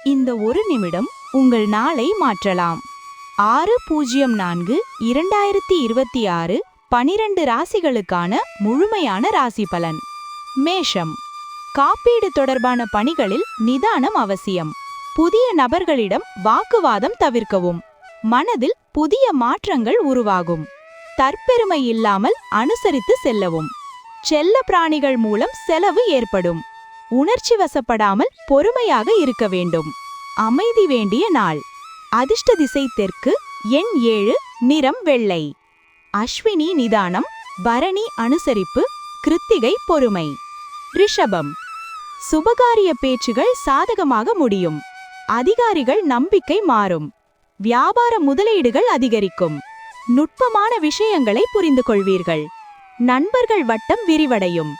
இந்த ஒரு நிமிடம் உங்கள் நாளை மாற்றலாம். 6/04/2026 12 ராசிகளுக்கான முழுமையான ராசி பலன். மேஷம். காப்பீடு தொடர்பான பணிகளில் நிதானம் அவசியம். புதிய நபர்களிடம் வாக்குவாதம் தவிர்க்கவும். மனதில் புதிய மாற்றங்கள் உருவாகும். தற்பெருமை இல்லாமல் அனுசரித்து செல்லவும். செல்ல பிராணிகள் மூலம் செலவு ஏற்படும். உணர்ச்சி வசப்படாமல் பொறுமையாக இருக்க வேண்டும். அமைதி வேண்டிய நாள். அதிர்ஷ்ட திசை தெற்கு. எண் 7. நிறம் வெள்ளை. அஸ்வினி நிதானம், பரணி அனுசரிப்பு, கிருத்திகை பொறுமை. ரிஷபம். சுபகாரிய பேச்சுகள் சாதகமாக முடியும். அதிகாரிகள் நம்பிக்கை மாறும். வியாபார முதலீடுகள் அதிகரிக்கும். நுட்பமான விஷயங்களை புரிந்து கொள்வீர்கள். நண்பர்கள் வட்டம் விரிவடையும்.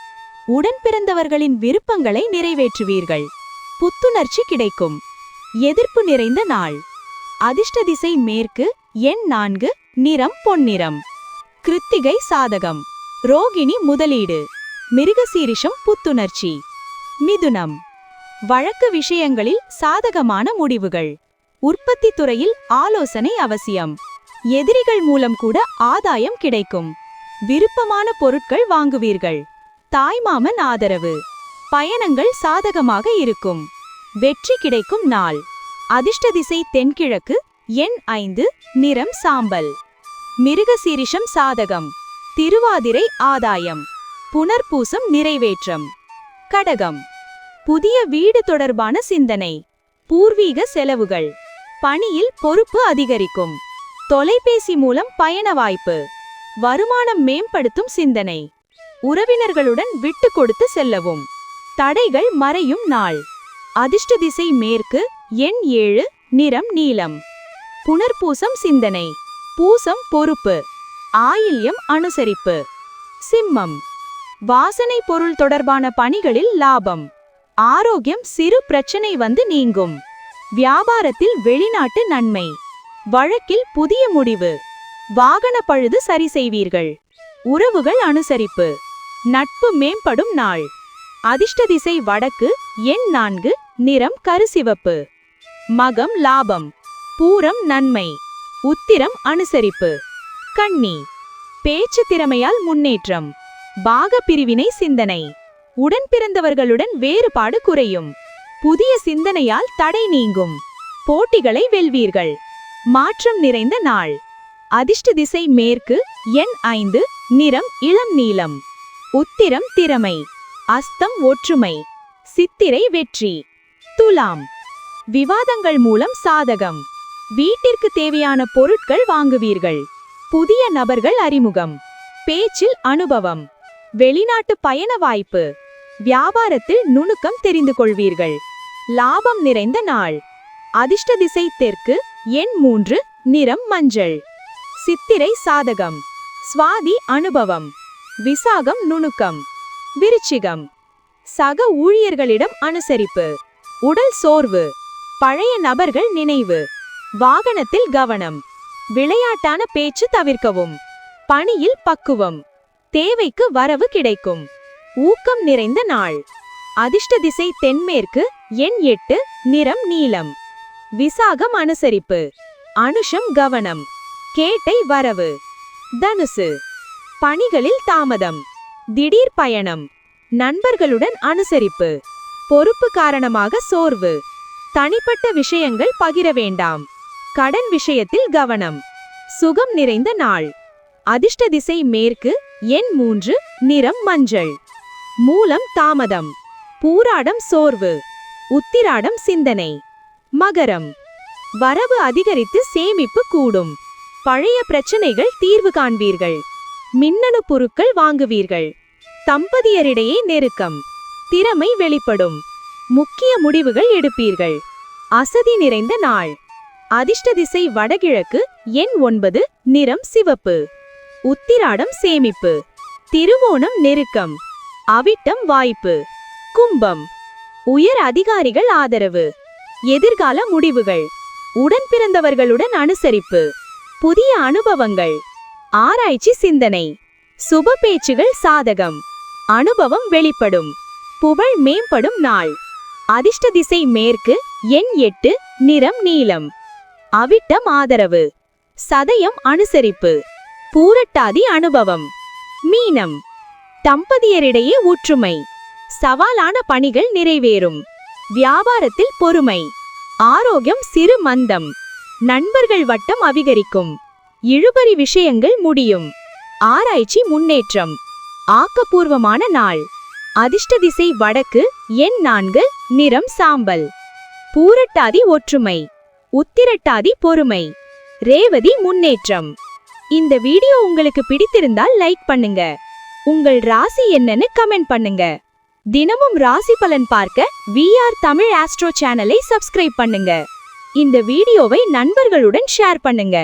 உடன் பிறந்தவர்களின் விருப்பங்களை நிறைவேற்றுவீர்கள். புத்துணர்ச்சி கிடைக்கும். எதிர்ப்பு நிறைந்த நாள். அதிர்ஷ்ட திசை மேற்கு. எண் 4. நிறம் பொன்னிறம். கிருத்திகை சாதகம், ரோகிணி முதலீடு, மிருகசீரிஷம் புத்துணர்ச்சி. மிதுனம். வழக்கு விஷயங்களில் சாதகமான முடிவுகள். உற்பத்தி துறையில் ஆலோசனை அவசியம். எதிரிகள் மூலம் கூட ஆதாயம் கிடைக்கும். விருப்பமான பொருட்கள் வாங்குவீர்கள். தாய்மாமன் ஆதரவு. பயணங்கள் சாதகமாக இருக்கும். வெற்றி கிடைக்கும் நாள். அதிர்ஷ்ட திசை தென்கிழக்கு. எண் 5. நிறம் சாம்பல். மிருகசீரிஷம் சாதகம், திருவாதிரை ஆதாயம், புனர்பூசம் நிறைவேற்றம். கடகம். புதிய வீடு தொடர்பான சிந்தனை. பூர்வீக செலவுகள். பணியில் பொறுப்பு அதிகரிக்கும். தொலைபேசி மூலம் பயண வாய்ப்பு. வருமானம் மேம்படுத்தும் சிந்தனை. உறவினர்களுடன் விட்டு கொடுத்து செல்லவும். தடைகள் மறையும் நாள். அதிர்ஷ்ட திசை மேற்கு. எண் 7. நிறம் நீலம். புனர்பூசம் சிந்தனை. பூசம் பொறுப்பு. ஆயில்யம் அனுசரிப்பு. சிம்மம். வாசனை பொருள் தொடர்பான பணிகளில் லாபம். ஆரோக்கியம் சிறு பிரச்சனை வந்து நீங்கும். வியாபாரத்தில் வெளிநாட்டு நன்மை. வழக்கில் புதிய முடிவு. வாகன பழுது சரி செய்வீர்கள். உறவுகள் அனுசரிப்பு. நட்பு மேம்படும் நாள். அதிர்ஷ்ட திசை வடக்கு. எண் 4. நிறம் கருசிவப்பு. மகம் லாபம். பூரம் நன்மை. உத்திரம் அனுசரிப்பு. கன்னி. பேச்சு திறமையால் முன்னேற்றம். பாக பிரிவினை சிந்தனை. உடன் பிறந்தவர்களுடன் வேறுபாடு குறையும். புதிய சிந்தனையால் தடை நீங்கும். போட்டிகளை வெல்வீர்கள். மாற்றம் நிறைந்த நாள். அதிர்ஷ்ட திசை மேற்கு. எண் 5. நிறம் இளம் நீலம். உத்திரம் திறமை. அஸ்தம் ஒற்றுமை. சித்திரை வெற்றி. துலாம். விவாதங்கள் மூலம் சாதகம். வீட்டிற்கு தேவையான பொருட்கள் வாங்குவீர்கள். புதிய நபர்கள் அறிமுகம். பேச்சில் அனுபவம். வெளிநாட்டு பயண வாய்ப்பு. வியாபாரத்தில் நுணுக்கம் தெரிந்து கொள்வீர்கள். லாபம் நிறைந்த நாள். அதிர்ஷ்ட திசை தெற்கு. எண் 3. நிறம் மஞ்சள். சித்திரை சாதகம், சுவாதி அனுபவம், விசாகம் நுணுக்கம். விருச்சிகம். சக ஊழியர்களிடம் அனுசரிப்பு. உடல் சோர்வு. பழைய நபர்கள் நினைவு. வாகனத்தில் கவனம். விளையாட்டான பேச்சு தவிர்க்கவும். பணியில் பக்குவம். தேவைக்கு வரவு கிடைக்கும். ஊக்கம் நிறைந்த நாள். அதிர்ஷ்ட திசை தென்மேற்கு. எண் 8. நிறம் நீலம். விசாகம் அனுசரிப்பு. அனுஷம் கவனம். கேட்டை வரவு. தனுசு. பணிகளில் தாமதம். திடீர் பயணம். நண்பர்களுடன் அனுசரிப்பு. பொறுப்பு காரணமாக சோர்வு. தனிப்பட்ட விஷயங்கள் பகிர வேண்டாம். கடன் விஷயத்தில் கவனம். சுகம் நிறைந்த நாள். அதிர்ஷ்ட திசை மேற்கு. எண் 3. நிறம் மஞ்சள். மூலம் தாமதம். பூராடம் சோர்வு. உத்திராடம் சிந்தனை. மகரம். வரவு அதிகரித்து சேமிப்பு கூடும். பழைய பிரச்சனைகள் தீர்வு காண்பீர்கள். மின்னணு பொருட்கள் வாங்குவீர்கள். தம்பதியரிடையே நெருக்கம். திறமை வெளிப்படும். முக்கிய முடிவுகள் எடுப்பீர்கள். அசதி நிறைந்த நாள். அதிர்ஷ்ட திசை வடகிழக்கு. எண் 9. நிறம் சிவப்பு. உத்திராடம் சேமிப்பு. திருவோணம் நெருக்கம். அவிட்டம் வாய்ப்பு. கும்பம். உயர் அதிகாரிகள் ஆதரவு. எதிர்கால முடிவுகள். உடன் பிறந்தவர்களுடன் அனுசரிப்பு. புதிய அனுபவங்கள். ஆராய்ச்சி சிந்தனை. சுப பேச்சுகள் சாதகம். அனுபவம் வெளிப்படும். புகழ் மேம்படும் நாள். அதிர்ஷ்ட திசை மேற்கு. எண் 8. நிறம் நீலம். அவிட்டம் ஆதரவு. சதயம் அனுசரிப்பு. பூரட்டாதி அனுபவம். மீனம் தம்பதியரிடையே ஒற்றுமை. சவாலான பணிகள் நிறைவேறும். வியாபாரத்தில் பொறுமை. ஆரோக்கியம் சிறு மந்தம். நண்பர்கள் வட்டம் அதிகரிக்கும். இழுபறி விஷயங்கள் முடியும். ஆராய்ச்சி முன்னேற்றம். ஆக்கப்பூர்வமான நாள். அதிர்ஷ்ட திசை வடக்கு. எண் 4. நிறம் சாம்பல். பூரட்டாதி ஒற்றுமை. உத்திரட்டாதி பொறுமை. ரேவதி முன்னேற்றம். இந்த வீடியோ உங்களுக்கு பிடித்திருந்தால் லைக் பண்ணுங்க. உங்கள் ராசி என்னன்னு கமெண்ட் பண்ணுங்க. தினமும் ராசி பலன் பார்க்க VR தமிழ் ஆஸ்ட்ரோ சேனலை சப்ஸ்கிரைப் பண்ணுங்க. இந்த வீடியோவை நண்பர்களுடன் ஷேர் பண்ணுங்க.